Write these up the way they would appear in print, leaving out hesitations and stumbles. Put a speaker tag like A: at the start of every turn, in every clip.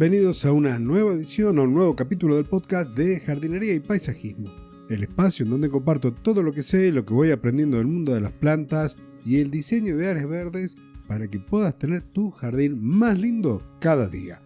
A: Bienvenidos a una nueva edición o un nuevo capítulo del podcast de Jardinería y Paisajismo, el espacio en donde comparto todo lo que sé y lo que voy aprendiendo del mundo de las plantas y el diseño de áreas verdes para que puedas tener tu jardín más lindo cada día.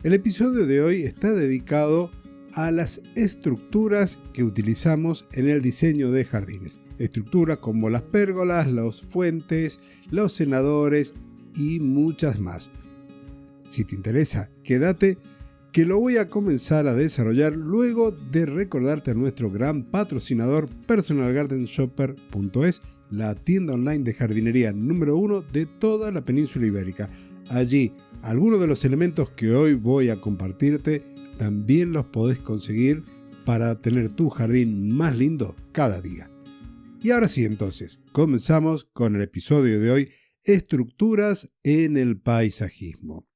A: El episodio de hoy está dedicado a las estructuras que utilizamos en el diseño de jardines. Estructuras como las pérgolas, los fuentes, los cenadores y muchas más. Si te interesa, quédate, que lo voy a comenzar a desarrollar luego de recordarte a nuestro gran patrocinador personalgardenshopper.es, la tienda online de jardinería número 1 de toda la península ibérica. Allí, algunos de los elementos que hoy voy a compartirte también los podés conseguir para tener tu jardín más lindo cada día. Y ahora sí, entonces, comenzamos con el episodio de hoy, estructuras en el paisajismo.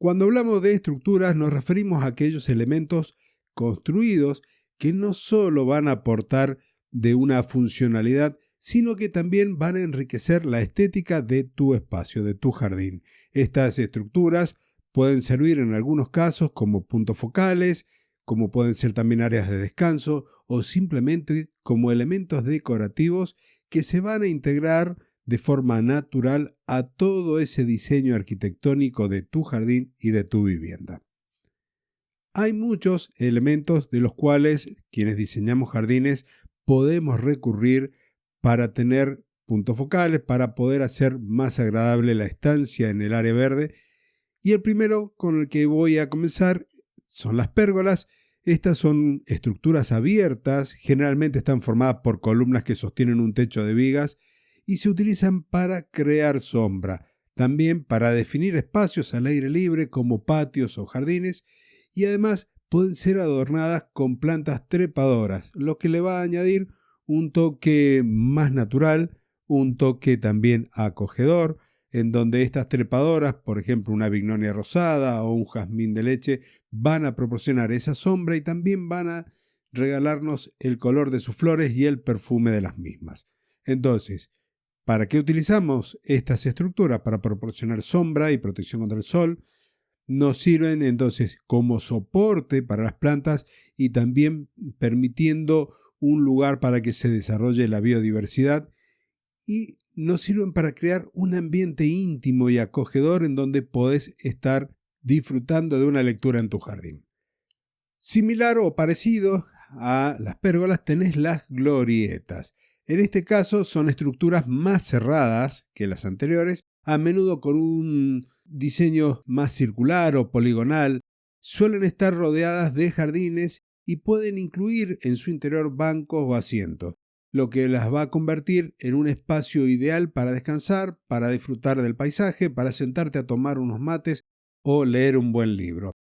A: Cuando hablamos de estructuras nos referimos a aquellos elementos construidos que no solo van a aportar de una funcionalidad, sino que también van a enriquecer la estética de tu espacio, de tu jardín. Estas estructuras pueden servir en algunos casos como puntos focales, como pueden ser también áreas de descanso o simplemente como elementos decorativos que se van a integrar de forma natural a todo ese diseño arquitectónico de tu jardín y de tu vivienda. Hay muchos elementos de los cuales quienes diseñamos jardines podemos recurrir para tener puntos focales, para poder hacer más agradable la estancia en el área verde. Y el primero con el que voy a comenzar son las pérgolas. Estas son estructuras abiertas, generalmente están formadas por columnas que sostienen un techo de vigas y se utilizan para crear sombra, también para definir espacios al aire libre como patios o jardines, y además pueden ser adornadas con plantas trepadoras, lo que le va a añadir un toque más natural, un toque también acogedor, en donde estas trepadoras, por ejemplo una bignonia rosada o un jazmín de leche, van a proporcionar esa sombra y también van a regalarnos el color de sus flores y el perfume de las mismas. Entonces, ¿para qué utilizamos estas estructuras? Para proporcionar sombra y protección contra el sol. Nos sirven entonces como soporte para las plantas y también permitiendo un lugar para que se desarrolle la biodiversidad, y nos sirven para crear un ambiente íntimo y acogedor en donde podés estar disfrutando de una lectura en tu jardín. Similar o parecido a las pérgolas tenés las glorietas. En este caso son estructuras más cerradas que las anteriores, a menudo con un diseño más circular o poligonal. Suelen estar rodeadas de jardines y pueden incluir en su interior bancos o asientos, lo que las va a convertir en un espacio ideal para descansar, para disfrutar del paisaje, para sentarte a tomar unos mates o leer un buen libro.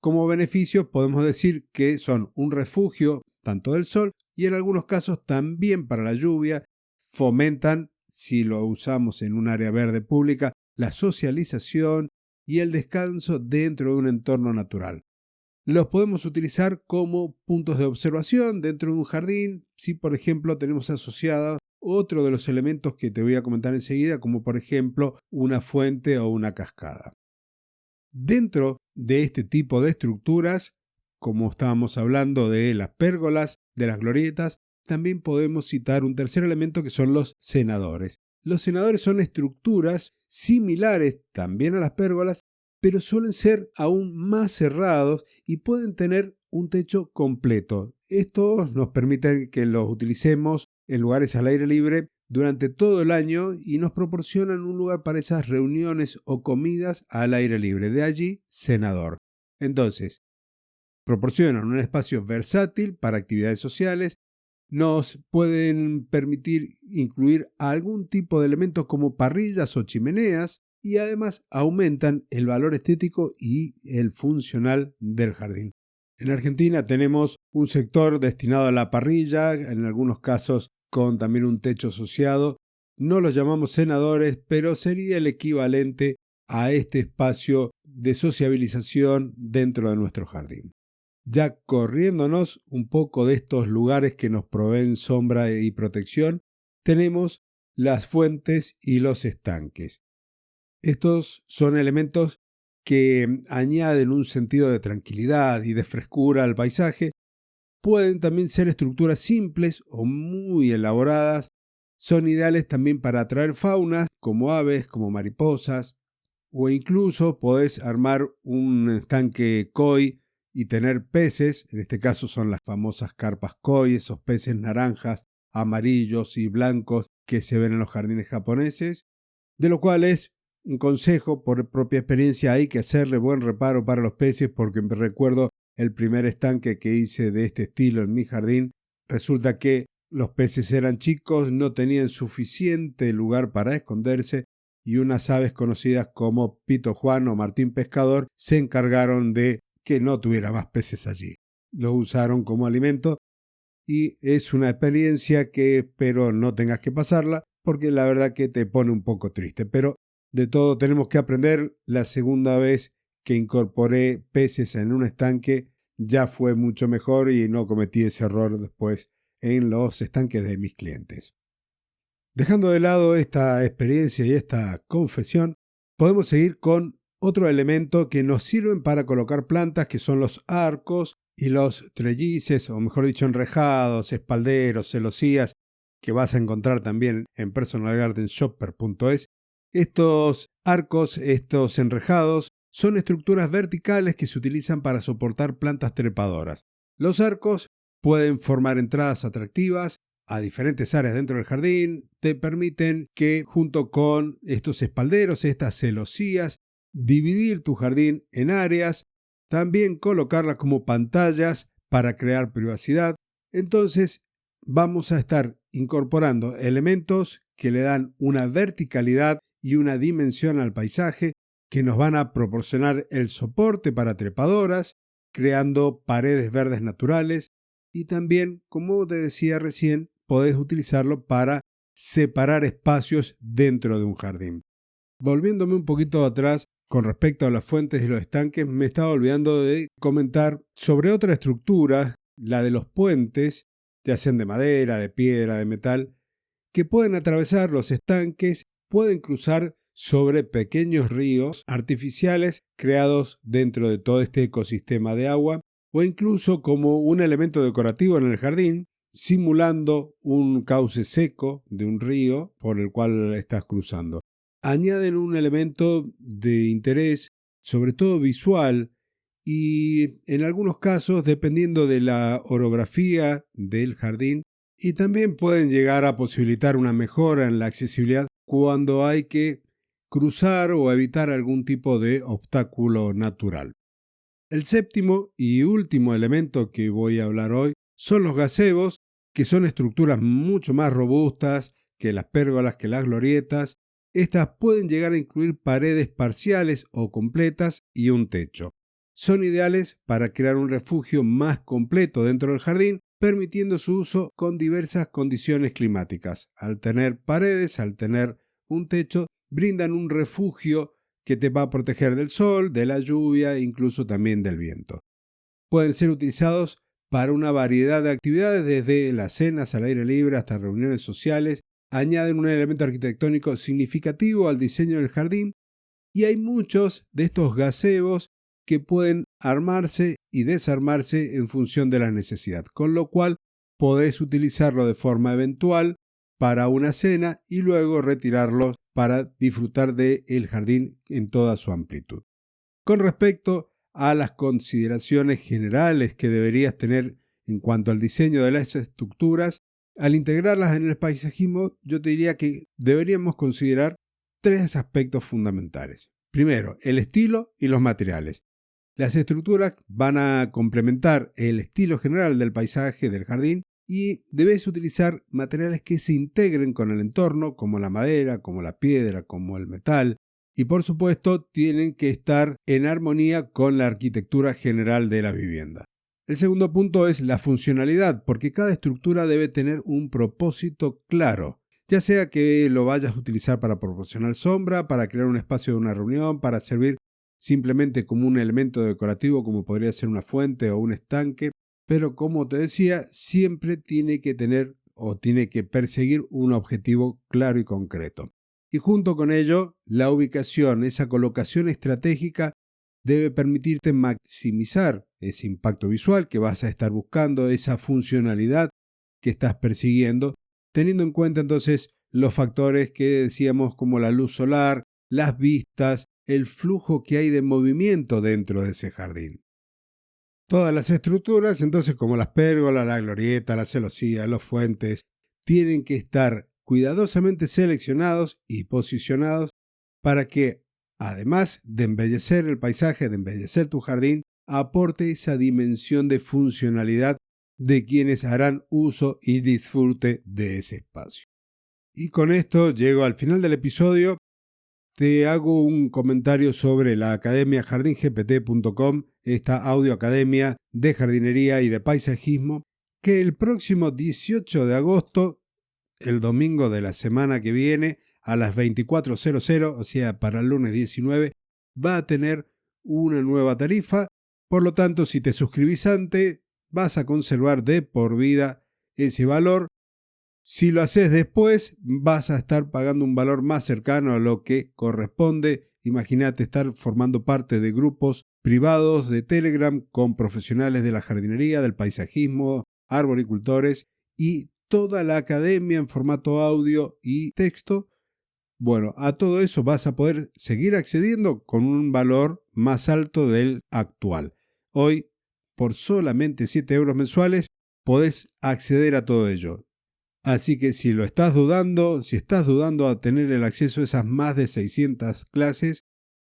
A: Como beneficios podemos decir que son un refugio tanto del sol y en algunos casos también para la lluvia. Fomentan, si lo usamos en un área verde pública, la socialización y el descanso dentro de un entorno natural. Los podemos utilizar como puntos de observación dentro de un jardín, si por ejemplo tenemos asociado otro de los elementos que te voy a comentar enseguida, como por ejemplo una fuente o una cascada. Dentro de este tipo de estructuras, como estábamos hablando de las pérgolas, de las glorietas, también podemos citar un tercer elemento que son los cenadores. Los cenadores son estructuras similares también a las pérgolas, pero suelen ser aún más cerrados y pueden tener un techo completo. Esto nos permite que los utilicemos en lugares al aire libre durante todo el año y nos proporcionan un lugar para esas reuniones o comidas al aire libre. De allí, cenador. Entonces, proporcionan un espacio versátil para actividades sociales, nos pueden permitir incluir algún tipo de elementos como parrillas o chimeneas y además aumentan el valor estético y el funcional del jardín. En Argentina tenemos un sector destinado a la parrilla, en algunos casos con también un techo asociado. No los llamamos cenadores, pero sería el equivalente a este espacio de sociabilización dentro de nuestro jardín. Ya corriéndonos un poco de estos lugares que nos proveen sombra y protección, tenemos las fuentes y los estanques. Estos son elementos que añaden un sentido de tranquilidad y de frescura al paisaje. Pueden también ser estructuras simples o muy elaboradas. Son ideales también para atraer faunas como aves, como mariposas, o incluso podés armar un estanque koi y tener peces. En este caso son las famosas carpas koi, esos peces naranjas, amarillos y blancos que se ven en los jardines japoneses, de lo cual es un consejo por propia experiencia: hay que hacerle buen reparo para los peces, porque me recuerdo el primer estanque que hice de este estilo en mi jardín. Resulta que los peces eran chicos, no tenían suficiente lugar para esconderse, y unas aves conocidas como Pito Juan o Martín Pescador se encargaron de que no tuviera más peces allí. Los usaron como alimento y es una experiencia que espero no tengas que pasarla, porque la verdad que te pone un poco triste. Pero de todo tenemos que aprender. La segunda vez que incorporé peces en un estanque ya fue mucho mejor y no cometí ese error después en los estanques de mis clientes. Dejando de lado esta experiencia y esta confesión, podemos seguir con otro elemento que nos sirven para colocar plantas, que son los arcos y los trellices, o mejor dicho, enrejados, espalderos, celosías, que vas a encontrar también en personalgardenshopper.es. Estos arcos, estos enrejados, son estructuras verticales que se utilizan para soportar plantas trepadoras. Los arcos pueden formar entradas atractivas a diferentes áreas dentro del jardín. Te permiten que, junto con estos espalderos, estas celosías, dividir tu jardín en áreas, también colocarlas como pantallas para crear privacidad. Entonces vamos a estar incorporando elementos que le dan una verticalidad y una dimensión al paisaje, que nos van a proporcionar el soporte para trepadoras, creando paredes verdes naturales, y también, como te decía recién, podés utilizarlo para separar espacios dentro de un jardín. Volviéndome un poquito atrás con respecto a las fuentes y los estanques, me estaba olvidando de comentar sobre otra estructura, la de los puentes, ya sean de madera, de piedra, de metal, que pueden atravesar los estanques, pueden cruzar sobre pequeños ríos artificiales creados dentro de todo este ecosistema de agua, o incluso como un elemento decorativo en el jardín, simulando un cauce seco de un río por el cual estás cruzando. Añaden un elemento de interés, sobre todo visual, y en algunos casos, dependiendo de la orografía del jardín, y también pueden llegar a posibilitar una mejora en la accesibilidad cuando hay que cruzar o evitar algún tipo de obstáculo natural. El séptimo y último elemento que voy a hablar hoy son los gazebos, que son estructuras mucho más robustas que las pérgolas, que las glorietas. Estas pueden llegar a incluir paredes parciales o completas y un techo. Son ideales para crear un refugio más completo dentro del jardín, permitiendo su uso con diversas condiciones climáticas. Al tener paredes, al tener un techo, brindan un refugio que te va a proteger del sol, de la lluvia e incluso también del viento. Pueden ser utilizados para una variedad de actividades, desde las cenas al aire libre hasta reuniones sociales. Añaden un elemento arquitectónico significativo al diseño del jardín, y hay muchos de estos gazebos que pueden armarse y desarmarse en función de la necesidad, con lo cual podés utilizarlo de forma eventual para una cena y luego retirarlo para disfrutar del jardín en toda su amplitud. Con respecto a las consideraciones generales que deberías tener en cuanto al diseño de las estructuras, al integrarlas en el paisajismo, yo te diría que deberíamos considerar tres aspectos fundamentales. Primero, el estilo y los materiales. Las estructuras van a complementar el estilo general del paisaje del jardín, y debes utilizar materiales que se integren con el entorno, como la madera, como la piedra, como el metal, y por supuesto tienen que estar en armonía con la arquitectura general de la vivienda. El segundo punto es la funcionalidad, porque cada estructura debe tener un propósito claro, ya sea que lo vayas a utilizar para proporcionar sombra, para crear un espacio de una reunión, para servir simplemente como un elemento decorativo como podría ser una fuente o un estanque. Pero como te decía, siempre tiene que tener o tiene que perseguir un objetivo claro y concreto. Y junto con ello, la ubicación, esa colocación estratégica, debe permitirte maximizar ese impacto visual que vas a estar buscando, esa funcionalidad que estás persiguiendo, teniendo en cuenta entonces los factores que decíamos como la luz solar, las vistas, el flujo que hay de movimiento dentro de ese jardín. Todas las estructuras, entonces, como las pérgolas, la glorieta, la celosía, los fuentes, tienen que estar cuidadosamente seleccionados y posicionados para que, además de embellecer el paisaje, de embellecer tu jardín, aporte esa dimensión de funcionalidad de quienes harán uso y disfrute de ese espacio. Y con esto llego al final del episodio. Te hago un comentario sobre la academia jardingpt.com, esta audioacademia de jardinería y de paisajismo, que el próximo 18 de agosto, el domingo de la semana que viene, a las 24:00, o sea, para el lunes 19, va a tener una nueva tarifa. Por lo tanto, si te suscribís antes, vas a conservar de por vida ese valor. Si lo haces después, vas a estar pagando un valor más cercano a lo que corresponde. Imagínate estar formando parte de grupos privados de Telegram con profesionales de la jardinería, del paisajismo, arboricultores y toda la academia en formato audio y texto. Bueno, a todo eso vas a poder seguir accediendo con un valor más alto del actual. Hoy, por solamente 7 euros mensuales, podés acceder a todo ello. Así que si estás dudando a tener el acceso a esas más de 600 clases,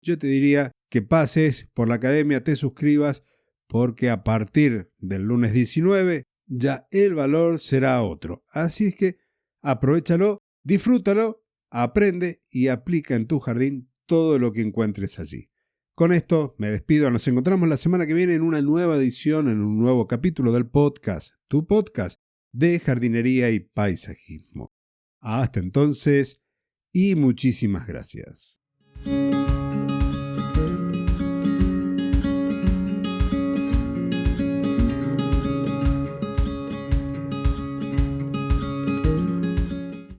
A: yo te diría que pases por la academia, te suscribas, porque a partir del lunes 19 ya el valor será otro. Así es que aprovéchalo, disfrútalo, aprende y aplica en tu jardín todo lo que encuentres allí. Con esto me despido, nos encontramos la semana que viene en una nueva edición, en un nuevo capítulo del podcast, tu podcast de jardinería y paisajismo. Hasta entonces y muchísimas gracias.